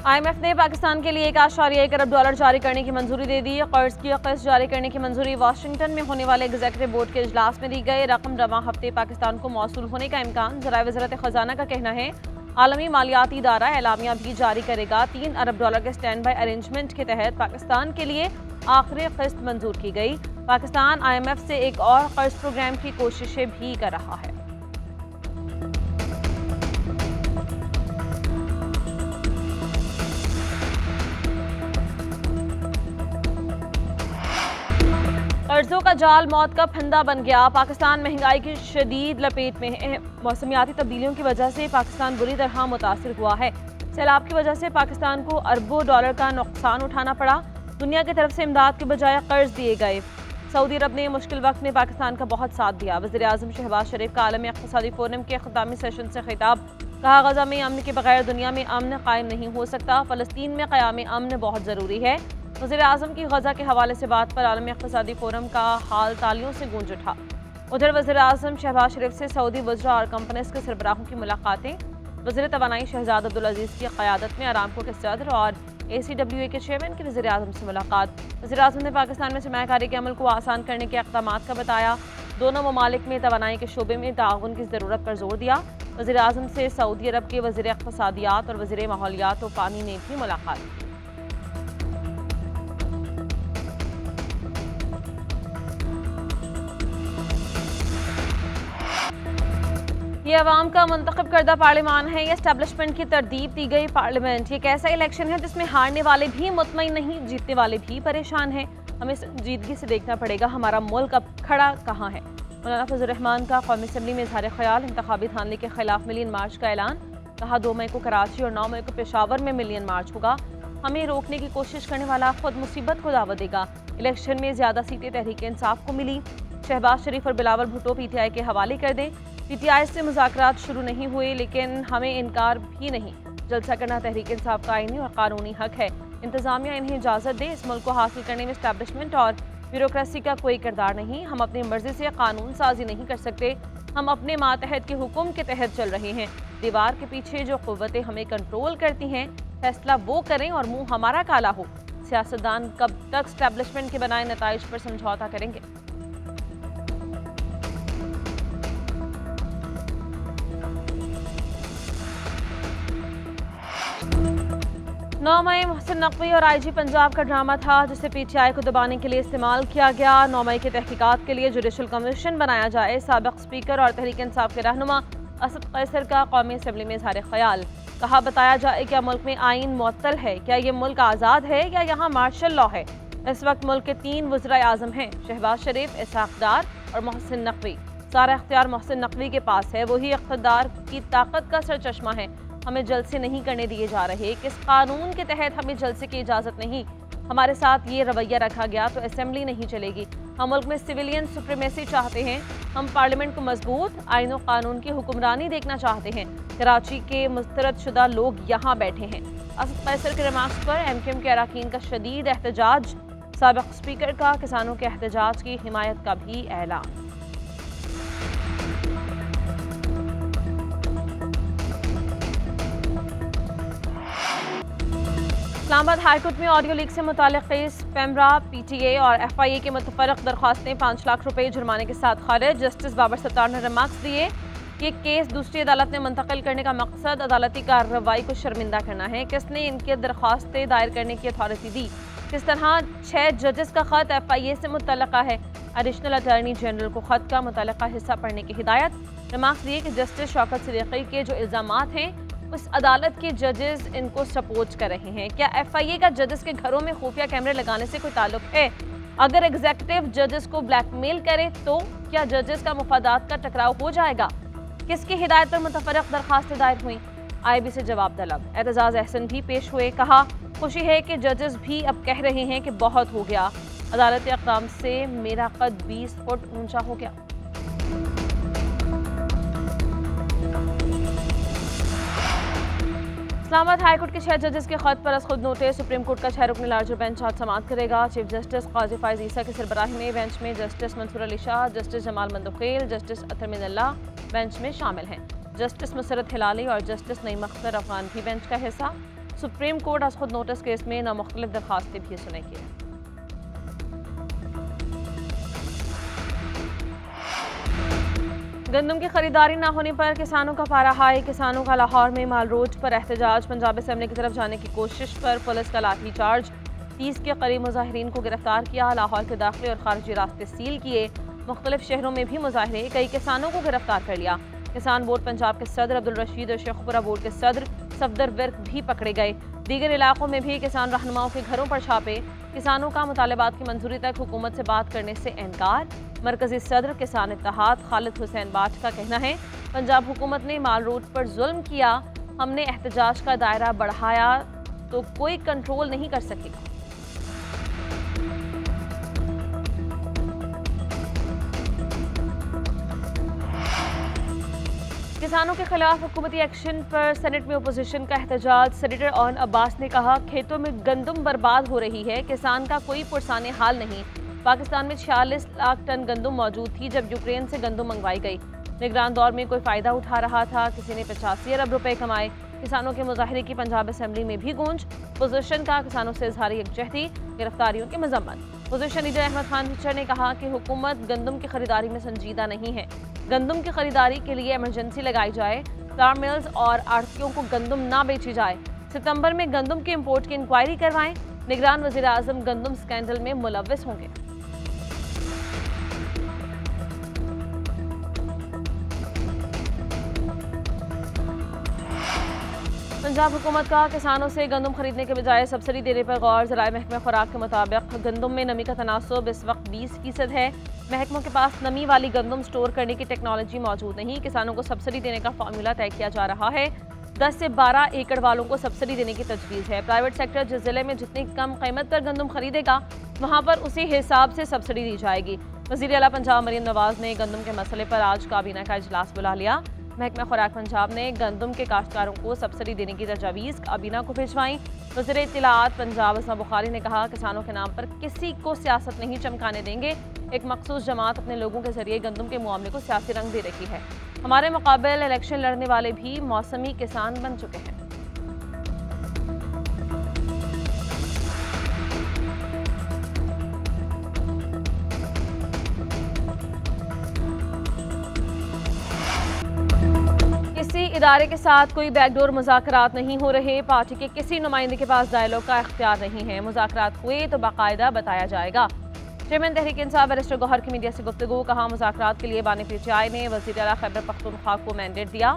IMF ने पाकिस्तान के लिए $1.1 अरब जारी करने की मंजूरी दे दी। कर्ज की किस्त जारी करने की मंजूरी वाशिंगटन में होने वाले एग्जीक्यूटिव बोर्ड के इजलास में दी गई। रकम रवां हफ्ते पाकिस्तान को मौसूल होने का इम्कान। ज़राए वज़ारत खजाना का कहना है आलमी मालियाती इदारा एलामिया भी जारी करेगा। $3 अरब के स्टैंड बाई अरेंजमेंट के तहत पाकिस्तान के लिए आखिरी किस्त मंजूर की गई। पाकिस्तान IMF से एक और कर्ज प्रोग्राम की कोशिशें भी कर रहा है। कर्जों का जाल मौत का फंदा बन गया। पाकिस्तान महंगाई की शदीद लपेट में है। मौसमियाती तब्दीलियों की वजह से पाकिस्तान बुरी तरह मुतासिर हुआ है। सैलाब की वजह से पाकिस्तान को अरबों डॉलर का नुकसान उठाना पड़ा। दुनिया की तरफ से इमदाद के बजाय कर्ज दिए गए। सऊदी अरब ने मुश्किल वक्त में पाकिस्तान का बहुत साथ दिया। वज़ीर आज़म शहबाज शरीफ का आलमी इक़्तिसादी फोरम के ख़ितामी सेशन से खिताब। कहा, गज़ा में अमन के बगैर दुनिया में अमन कायम नहीं हो सकता। फ़लस्तीन में क़याम अमन बहुत ज़रूरी है। वज़ीर आज़म की गज़ा के हवाले से बात पर आलमी इक़्तिसादी फोरम का हाल तालियों से गूंज उठा। उधर वज़ीर आज़म शहबाज शरीफ से सऊदी वज़रा और कंपनीज के सरबराहों की मुलाकातें। वज़ीर तवानाई शहजाद अब्दुल अजीज़ की क़यादत में अरामको के सदर और ACWA के चेयरमैन की वज़ीर आज़म से मुलाकात। वज़ीर आज़म ने पाकिस्तान में सरमायाकारी के अमल को आसान करने के इक़दामात का बताया। दोनों ममालिक में तवानाई के शोबे में ताउन की ज़रूरत पर जोर दिया। वज़ीर आज़म से सऊदी अरब के वज़ीर इक़्तिसादियात और वज़ीर माहौलियात व पानी ने भी मुलाकात की। ये अवाम का मुंतखब करदा पार्लियामान है। ये एस्टेब्लिशमेंट की तरतीब दी गई पार्लियामेंट। ये एक ऐसा इलेक्शन है जिसमें हारने वाले भी मुतमईन नहीं, जीतने वाले भी परेशान हैं। हमें संजीदगी से देखना पड़ेगा हमारा मुल्क अब खड़ा कहाँ है। मौलाना फजल रहमान का कौमी असम्बली में इज़हार ख्याल। इंतखाबी धांधली के खिलाफ मिलियन मार्च का ऐलान। कहा, 2 मई को कराची और 9 मई को पेशावर में मिलियन मार्च होगा। हमें रोकने की कोशिश करने वाला खुद मुसीबत को दावत देगा। इलेक्शन में ज़्यादा सीटें तहरीक इंसाफ को मिली। शहबाज शरीफ और बिलावल भुट्टो PTI के हवाले कर दें। PTI से मुज़ाकरात शुरू नहीं हुए, लेकिन हमें इनकार भी नहीं। जलसा करना तहरीक इंसाफ का आईनी और कानूनी हक है। इंतज़ामिया इन्हें इजाज़त दे। इस मुल्क को हासिल करने में एस्टैब्लिशमेंट और ब्यूरोक्रेसी का कोई किरदार नहीं। हम अपनी मर्जी से कानून साजी नहीं कर सकते। हम अपने मातहत के हुक्म के तहत चल रहे हैं। दीवार के पीछे जो क़ुव्वतें हमें कंट्रोल करती हैं, फैसला वो करें और मुँह हमारा काला हो। सियासतदान कब तक एस्टैब्लिशमेंट के बनाए नताइज पर समझौता करेंगे? 9 मई मोहसिन नकवी और IG पंजाब का ड्रामा था, जिसे PTI को दबाने के लिए इस्तेमाल किया गया। 9 मई की तहकीकात के लिए जुडिशल कमीशन बनाया जाए। साबिक स्पीकर और तहरीक इंसाफ के रहनुमा असद कैसर का कौमी असम्बली में इज़हार ख्याल। कहा, बताया जाए क्या मुल्क में आइन मुअत्तल है, क्या ये मुल्क आज़ाद है या यहाँ मार्शल लॉ है। इस वक्त मुल्क के 3 वज़राए आज़म हैं, शहबाज शरीफ, इसहाक डार और मोहसिन नकवी। सारा इख्तियार मोहसिन नकवी के पास है। वही इक़्तिदार की ताकत का सरचश्मा है। हमें जलसे नहीं करने दिए जा रहे। किस कानून के तहत हमें जलसे की इजाज़त नहीं। हमारे साथ ये रवैया रखा गया तो असेंबली नहीं चलेगी। हम मुल्क में सिविलियन सुप्रीमेसी चाहते हैं। हम पार्लियामेंट को मजबूत, आइन और कानून की हुक्मरानी देखना चाहते हैं। कराची के मुस्तरद शुदा लोग यहाँ बैठे हैं। असद कैसर के रिमार्क्स पर MQM के अरकान का शदीद एहतजाज। साबिक स्पीकर का किसानों के एहतजाज की हिमायत का भी ऐलान। इस्लामाबाद हाईकोर्ट में ऑडियो लीक से मुताल्लिक़ केस। पैमरा, PTA और FIA के मुतफ़र्रिक़ दरख्वास्तें 5 लाख रुपए जुर्माने के साथ खारिज। जस्टिस बाबर सत्तार ने रिमार्क्स दिए कि केस दूसरी अदालत में मुंतकिल करने का मकसद अदालती कार्रवाई को शर्मिंदा करना है। किसने इनकी दरख्वास्तें दायर करने की अथॉरिटी दी? किस तरह 6 जजेस का ख़त FIA से मुतल्लक़ा है। एडिशनल अटॉर्नी जनरल को ख़त का मुतल्लक़ा हिस्सा पढ़ने की हिदायत। रिमार्क्स दिए कि जस्टिस शौकत सिद्दीकी के जो इल्ज़ामात हैं उस अदालत के जजेस इनको सपोर्ट कर रहे हैं। क्या FIA का जजेस के घरों में खुफिया कैमरे लगाने से कोई ताल्लुक है? अगर एग्जीक्यूटिव जजेस को ब्लैकमेल करे तो क्या जजेस का मुफादात का टकराव हो जाएगा? किसकी हिदायत पर मुतफ़र्रिक़ दरख्वास्तें दायर हुई? IB से जवाब तलब। एतजाज़ अहसन भी पेश हुए। कहा, खुशी है कि जजेस भी अब कह रहे हैं कि बहुत हो गया। अदालती इक़दाम से मेरा कद 20 फुट ऊंचा हो गया। इस्लामाबाद हाईकोर्ट के 6 जजेस के खत पर अज खुद नोटिस। सुप्रीम कोर्ट का 6 रुकनी लार्जर बेंच आज समाअत करेगा। चीफ जस्टिस काजी फायज ईसा की सरबराही में बेंच में justice Mansoor Ali Shah, justice Jamal Mandokhail, justice Athar Minallah bench में शामिल हैं। जस्टिस मुसरत हिलाली और जस्टिस नईम अख्तर अफगान भी बेंच का हिस्सा। सुप्रीम कोर्ट आज खुद नोटिस केस में नामुख्तलिफ दरखास्तें भी सुनेगी। गंदम की खरीदारी न होने पर किसानों का पारा हाई। किसानों का लाहौर में माल रोड पर एहतजाज। पंजाब असेंबली की तरफ जाने की कोशिश पर पुलिस का लाठी चार्ज। 30 के करीब मुजाहिरीन को गिरफ्तार किया। लाहौर के दाखिली और खारजी रास्ते सील किए। मुख्तलिफ शहरों में भी मुजाहिरे। कई किसानों को गिरफ्तार कर लिया। किसान बोर्ड पंजाब के सदर अब्दुल रशीद और शेखपुरा बोर्ड के सदर सफदर विर्क भी पकड़े गए। दीगर इलाकों में भी किसान रहनुमाओं के घरों पर छापे। किसानों का मुतालबात की मंजूरी तक हुकूमत से बात करने से इनकार। मरकजी सदर किसान इत्तेहाद खालिद हुसैन बाट का कहना है, पंजाब हुकूमत ने माल रोड पर जुल्म किया। हमने एहतजाज का दायरा बढ़ाया तो कोई कंट्रोल नहीं कर सकेगा। किसानों के खिलाफ हुकूमती एक्शन पर सेनेट में अपोजिशन का एहतजाज। सेनेटर ऑन अब्बास ने कहा, खेतों में गंदम बर्बाद हो रही है, किसान का कोई पुरसाने हाल नहीं। पाकिस्तान में 46 लाख टन गंदम मौजूद थी जब यूक्रेन से गंदम मंगवाई गई। निगरान दौर में कोई फ़ायदा उठा रहा था, किसी ने 85 अरब रुपए कमाए। किसानों के मुजाहरे की पंजाब असेंबली में भी गूंज। पोजीशन का किसानों से इजहार यकजहती, गिरफ्तारियों की मजम्मत। पोजीशन लीडर अहमद खान पिक्चर ने कहा कि हुकूमत गंदम की खरीदारी में संजीदा नहीं है। गंदम की खरीदारी के लिए इमरजेंसी लगाई जाए। फ्लावर मिल्स और आड़तियों को गंदम ना बेची जाए। सितंबर में गंदम के इंपोर्ट की इंक्वायरी करवाएं। निगरान वज़ीर आज़म गंदम स्कैंडल में मुलव्वस होंगे। पंजाब हुकूमत का किसानों से गंदम खरीदने के बजाय सब्सिडी देने पर गौर। ज़राए महकमा खुराक के मुताबिक गंदम में नमी का तनासुब इस वक्त 20% है। महकमों के पास नमी वाली गंदम स्टोर करने की टेक्नोलॉजी मौजूद नहीं। किसानों को सब्सिडी देने का फार्मूला तय किया जा रहा है। 10 से 12 एकड़ वालों को सब्सिडी देने की तजवीज़ है। प्राइवेट सेक्टर जिस जिले में जितनी कम कीमत पर गंदम खरीदेगा वहाँ पर उसी हिसाब से सब्सिडी दी जाएगी। वज़ीर आला पंजाब मरीम नवाज ने गंदम के मसले पर आज काबीना का इजलास बुला लिया। महकमा खुराक पंजाब ने गंदम के काश्तकारों को सब्सिडी देने की तजावीज़ काबीना को भिजवाई। वज़ीर इत्तलाआत पंजाब असमा बुखारी ने कहा, किसानों के नाम पर किसी को सियासत नहीं चमकाने देंगे। एक मखसूस जमात अपने लोगों के जरिए गंदम के मामले को सियासी रंग दे रही है। हमारे मुकाबले इलेक्शन लड़ने वाले भी मौसमी किसान बन चुके हैं। किसी इदारे के साथ कोई बैकडोर मुज़ाकरात नहीं हो रहे। पार्टी के किसी नुमाइंदे के पास डायलॉग का इख्तियार नहीं है। मुज़ाकरात हुए तो बाकायदा बताया जाएगा। चेयरमैन तहरीक इंसाफ बैरिस्टर गौहर की मीडिया से गुफ्तगू। कहा, मुज़ाकरात के लिए बानी पीटीआई ने वज़ीर आला खैबर पख्तूनख्वा को मैंडेट दिया।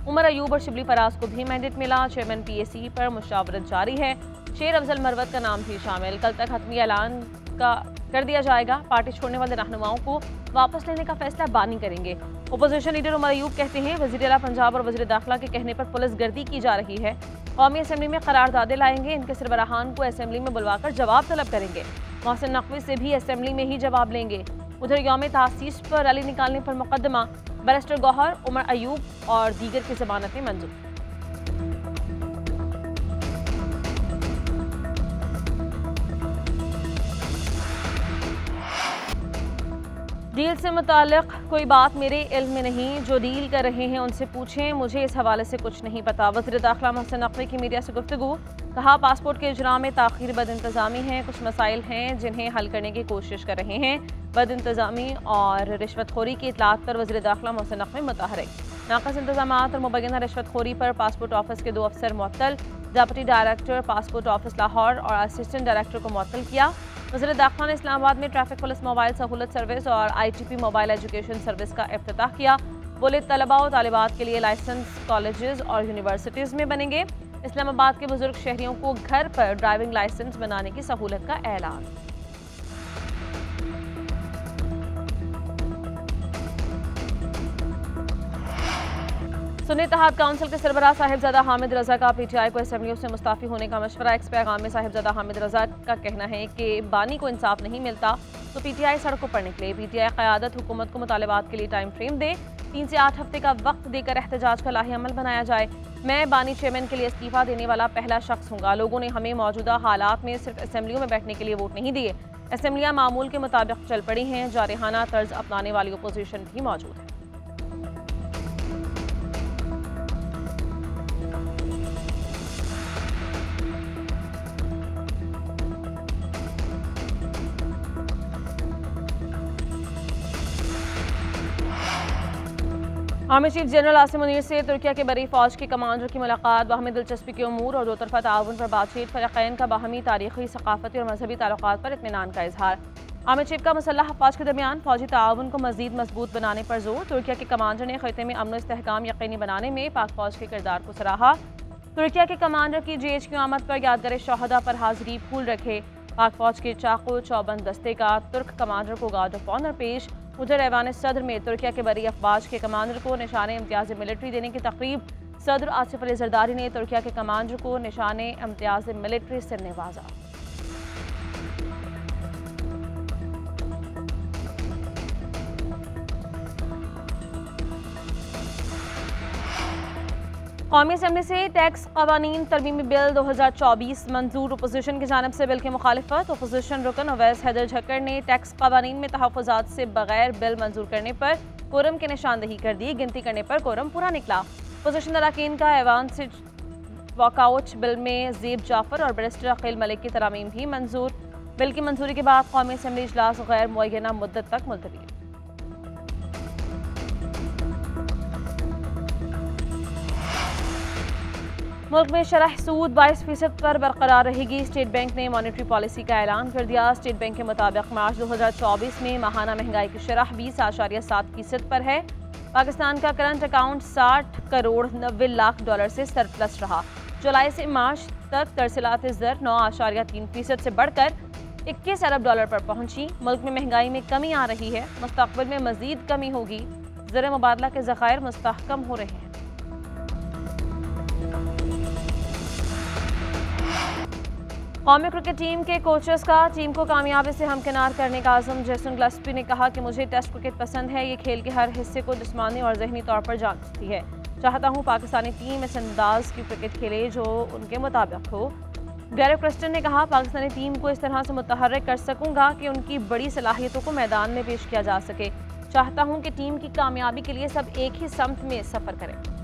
उमर अयूब और शिबली फराज को भी मैंडेट मिला। चेयरमैन PAC पर मुशावरत जारी है। शेर अफजल मरवत का नाम भी शामिल। कल तक हतमी ऐलान कर दिया जाएगा। पार्टी छोड़ने वाले रहनुमाओं को वापस लेने का फैसला बानी करेंगे। अपोजिशन लीडर उमर अयूब कहते हैं, वज़ीर आला पंजाब और वज़ीर दाखिला के कहने पर पुलिस गर्दी की जा रही है। कौमी असेंबली में करारदादे लाएंगे। इनके सरबराहान को असेंबली में बुलवाकर जवाब तलब करेंगे। मोहसिन नकवी से भी असेंबली में ही जवाब लेंगे। उधर यौम तासीस पर रैली निकालने पर मुकदमा। बैरिस्टर गौहर, उमर अयूब और दीगर की जमानतें मंजूर। डील से मुताल्लिक कोई बात मेरे इल्म में नहीं। जो डील कर रहे हैं उनसे पूछें, मुझे इस हवाले से कुछ नहीं पता। वज़ीर दाखिला मोहसिन नकवी की मीडिया से गुफ्तगू। कहा, पासपोर्ट के इजरा में ताख़ीर बदइंतज़ामी है। कुछ मसाइल हैं जिन्हें हल करने की कोशिश कर रहे हैं। बदइंतज़ामी और रिश्वतखोरी की इतलात पर वज़ीर दाखिला मोहसिन नकवी मुतहरिक। नाक़िस इंतज़ामात और मुबैना रिश्वतखोरी पर पासपोर्ट ऑफिस के 2 अफसर मुअत्तल। Deputy director passport office Lahore और असिस्टेंट डायरेक्टर को मुअत्तल किया। वज़ीर दाखिला ने इस्लामाबाद में ट्रैफिक पुलिस मोबाइल सहूलत सर्विस और ITP मोबाइल एजुकेशन सर्विस का इफ्तिताह किया। बोले, तलबा और तालिबात के लिए लाइसेंस कॉलेजेस और यूनिवर्सिटीज़ में बनेंगे। इस्लामाबाद के बुजुर्ग शहरियों को घर पर ड्राइविंग लाइसेंस बनाने की सहूलत का ऐलान। सुन्नी इत्तेहाद काउंसिल के सरबराह साहिबजादा हामिद रजा का PTI को असेंबलियों से मुस्ताफ़ी होने का मशवरा। एक्स पैगाम में साहिबजादा हामिद रजा का कहना है कि बानी को इंसाफ नहीं मिलता तो PTI सड़कों पर निकले। PTI क़यादत हुकूमत को मुतालबात के लिए टाइम फ्रेम दे। 3 से 8 हफ्ते का वक्त देकर एहतजाज का लाही अमल बनाया जाए। मैं बानी चेयरमैन के लिए इस्तीफ़ा देने वाला पहला शख्स हूँगा। लोगों ने हमें मौजूदा हालात में सिर्फ असेंबलियों में बैठने के लिए वोट नहीं दिए। असेंबलियाँ मामूल के मुताबिक चल पड़ी हैं। जारहाना तर्ज अपनाने वाली अपोजिशन भी मौजूद है। Army chief general Asim Munir से तुर्किया के बड़ी फौज के कमांडर की मुलाकात, बाहमी दिलचस्पी के उमूर और दोतरफा ताउन पर बातचीत, फ़रीक़ैन का बाहमी तारीखी, सकाफती और मजहबी ताल्लुकात पर इत्मीनान का इजहार। आर्मी चीफ का मुसल्लह अफ़वाज के दरमियान फौजी ताउन को मज़ीद मजबूत बनाने पर जोर, तुर्किया के कमांडर ने खिते में अमन इस्तेहकाम यकीनी बनाने में पाक फौज के किरदार को सराहा। तुर्किया के कमांडर की GH की आमद पर यादगार शहदा पर हाजिरी फूल रखे, पाक फौज के चाकू चौबंद दस्ते का तुर्क कमांडर को गार्ड ऑफ ऑनर पेश। उधर ऐवान सदर में तुर्किया के बरी अफवाज के कमांडर को निशान इम्तियाज मिलिट्री देने की तकरीब, सदर आसिफ अली जरदारी ने तुर्किया के कमांडर को निशान इम्तियाज मिलिट्री से नवाजा। कौमी असम्बली से टैक्स कवानीन तरमीमी बिल 2024 मंजूर, अपोजिशन की जानब से बिल की मुखालिफत। अपोजिशन रुकन अवैस हैदर झक्कर ने टैक्स कवानीन में तहफ़्फ़ुज़ात से बगैर बिल मंजूर करने पर कोरम की निशानदही कर दी, गिनती करने पर कोरम पूरा निकला। अपोजिशन अरकान का ऐवान से वॉकआउट, बिल में ज़ेब जाफ़र और बैरिस्टर अकील मलिक की तरामीम भी मंजूर। बिल की मंजूरी के बाद कौमी असम्बली इजलास गैर मुअय्यना मुद्दत तक मुलतवी। मुल्क में शरह सूद 22% पर बरकरार रहेगी, स्टेट बैंक ने मॉनेटरी पॉलिसी का ऐलान कर दिया। स्टेट बैंक के मुताबिक मार्च 2024 में माहाना महंगाई की शरह 20.7% पर है। पाकिस्तान का current account 60 crore 90 lakh dollar से सरप्लस रहा। जुलाई से मार्च तक तरसीलात ज़र 9.3% से बढ़कर 21 अरब डॉलर पर पहुंची। मुल्क में महंगाई में कमी आ रही है, मुस्तक़बिल में मज़ीद कमी होगी। ज़र मुबादला के ज़खायर मुस्तहकम हो रहे हैं। कौमी क्रिकेट टीम के कोचेस का टीम को कामयाबी से हमकिनार करने का आज़म। जेसन गिलेस्पी ने कहा कि मुझे टेस्ट क्रिकेट पसंद है, ये खेल के हर हिस्से को जिस्मानी और ज़हनी तौर पर जानती है। चाहता हूँ पाकिस्तानी टीम इस अंदाज की क्रिकेट खेले जो उनके मुताबिक हो। गैरी क्रिस्टन ने कहा, पाकिस्तानी टीम को इस तरह से मुतहर्रिक कर सकूँगा कि उनकी बड़ी सलाहियतों को मैदान में पेश किया जा सके। चाहता हूँ कि टीम की कामयाबी के लिए सब एक ही समत में सफ़र करें।